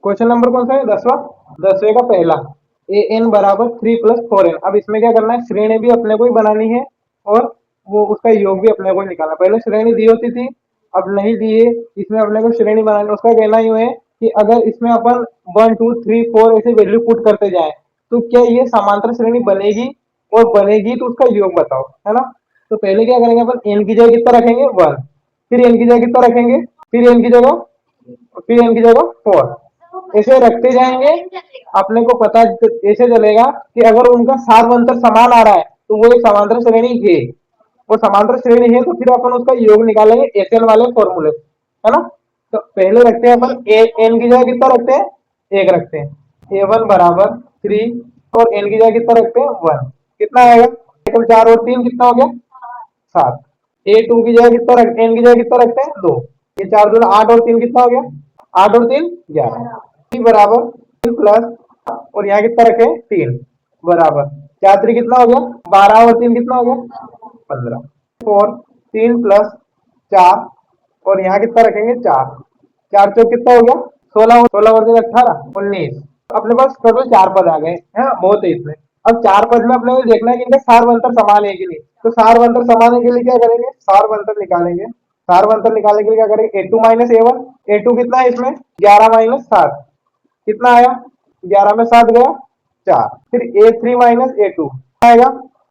Question number कौन सा है? 10वां। 10वें का पहला, ए एन बराबर 3 + 4n। अब इसमें क्या करना है, श्रेणी भी अपने को ही बनानी है और वो उसका योग भी अपने को ही निकालना। पहले श्रेणी दी होती थी, अब नहीं दी है, इसमें अपने को श्रेणी बनानी। उसका कहना यूं है कि अगर इसमें अपन 1 2 3 4 ऐसे वैल्यू पुट करते जाए तो क्या ये समांतर श्रेणी बनेगी, और बनेगी तो उसका योग बताओ, है ना। तो पहले क्या करेंगे अपन, एन की जगह कितना रखेंगे 1, फिर एन की जगह कितना रखेंगे, फिर एन की जगह, फिर एन की जगह 4, ऐसे रखते जाएंगे। अपने को पता ऐसे चलेगा कि अगर उनका सार्वंतर समान आ रहा है तो वो एक समांतर श्रेणी है, वो समांतर श्रेणी है, तो फिर अपन उसका योग निकालेंगे एसएन वाले फॉर्मूले, है ना। तो पहले रखते हैं अपन एन की जगह कितना रखते हैं, 1 रखते हैं, ए वन बराबर 3, और एन की जगह कितना रखते हैं 1, कितना आएगा, 4 और 3 कितना हो गया 7। ए टू की जगह कितना रख, एन की जगह कितना रखते हैं 2, ये 4 दूना 8 और 3 कितना हो गया, 8 और 3 11 बराबर 3 प्लस, और यहाँ कितना रखे 3 बराबर 4 3 कितना हो गया 12, और 3 कितना हो गया 15, 4 3 प्लस 4, और यहाँ कितना रखेंगे 4, 4 चौक कितना हो गया 16, 16 और 18 19। अपने पास टोटल 4 पद आ गए हैं, बहुत है इसमें। अब 4 पद में अपने को देखना है कि इनका सारवंतर समान है कि नहीं। तो सारवंतर समान है के लिए क्या करेंगे, सारवंतर निकालेंगे। सारवंतर निकालने के लिए क्या करेंगे, A two minus A one. A two कितना है इसमें 11 माइनस 7, कितना आया 11 में 7 गया 4, फिर ए थ्री माइनस ए टू आएगा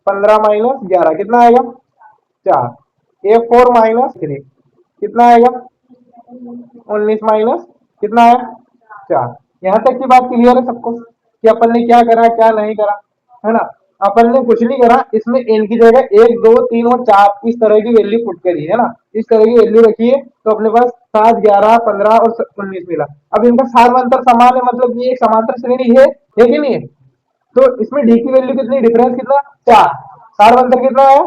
15 माइनस 11 कितना आएगा 4, ए फोर माइनस 3 कितना आएगा 19 माइनस कितना है 4। यहाँ तक की बात क्लियर है सबको कि अपन ने क्या करा क्या नहीं करा, है ना। अपन ने कुछ नहीं करा, इसमें एन की जगह 1 2 3 और 4 इस तरह की वैल्यू पुट करी है ना, इस तरह की वैल्यू रखी है। तो अपने पास 7 11 15 और 19 मिला। अब इनका सारवंतर समान है, मतलब ये एक समांतर श्रेणी है कि नहीं है। तो इसमें डी की वैल्यू कितनी, डिफरेंस कितना 4, सारवंतर कितना है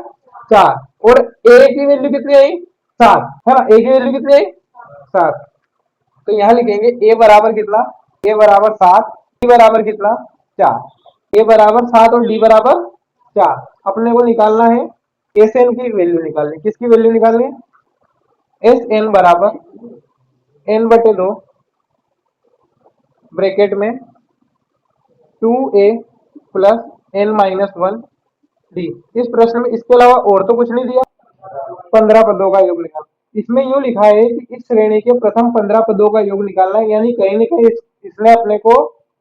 4, और ए की वैल्यू कितनी आई 7, है ना। ए की वैल्यू कितनी आई 7। तो यहाँ लिखेंगे ए बराबर कितना, ए बराबर 7, डी बराबर कितना 4, ए बराबर 7 और डी बराबर 4। अपने को निकालना है एस एन की वैल्यू निकालनी, किसकी वैल्यू निकालनी है, एस एन बराबर एन बटे 2 ब्रैकेट में 2a plus N minus 1 D. इस प्रश्न में इसके अलावा और तो कुछ नहीं दिया, 15 पदों का योग निकालना। इसमें यूं लिखा है कि इस श्रेणी के प्रथम 15 पदों का योग निकालना है, यानी कहीं ना कहीं इसने अपने को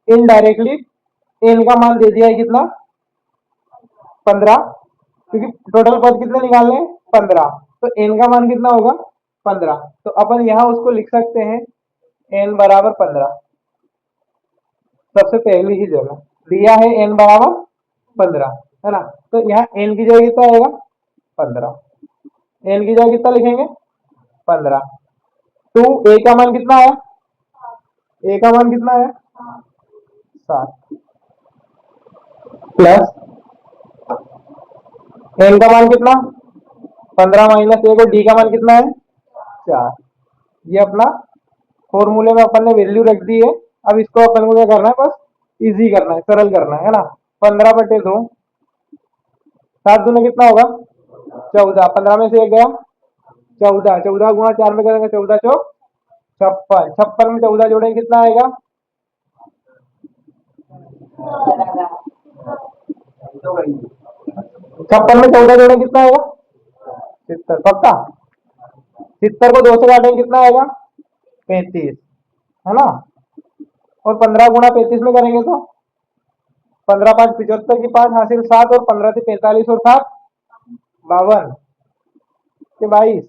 इनडायरेक्टली एन का मान दे दिया है कितना 15, क्योंकि टोटल पद कितने निकालने हैं 15, तो एन का मान कितना होगा 15। तो अपन यहाँ उसको लिख सकते हैं एन बराबर 15, सबसे पहली ही जगह दिया है एन बराबर 15, है ना। तो यहाँ एन की जगह कितना आएगा 15, एन की जगह कितना लिखेंगे 15। टू ए का मान कितना आया, ए का मान कितना आया 7, प्लस एन का मान कितना 15 माइनस 1, और डी का मान कितना है 4। ये अपना फॉर्मूले में अपन ने वैल्यू रख दी है। अब इसको अपन को क्या करना है, बस इजी करना है, सरल करना है ना। 15 बटे 2, 7 दूने कितना होगा 14, 15 में से 1 गया 14, 14 गुणा 4 में करेंगे 14 चौक 56, 56 में 14 जोड़ेंगे कितना आएगा 56 में 14 जोड़ेंगे कितना आएगा 70, पक्का 70 को 2 से काटेंगे कितना आएगा 35, है ना। और 15 गुणा 35 में करेंगे तो 15 5 75 की 5 हासिल 7, और 15 से 45 और 7 52 के 22,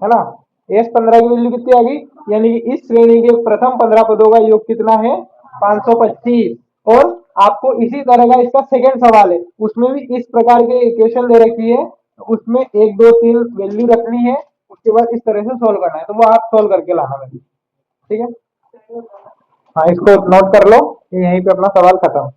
है ना। एस 15 की वैल्यू कितनी आ गई, यानी कि इस श्रेणी के प्रथम 15 पदों का योग कितना है 525। और आपको इसी तरह का इसका सेकंड सवाल है, उसमें भी इस प्रकार के इक्वेशन दे रखी है, उसमें 1 2 3 वैल्यू रखनी है, उसके बाद इस तरह से सोल्व करना है। तो वो आप सोल्व करके लाना मेरे, ठीक है। हाँ, इसको नोट कर लो, यहीं पे अपना सवाल खत्म।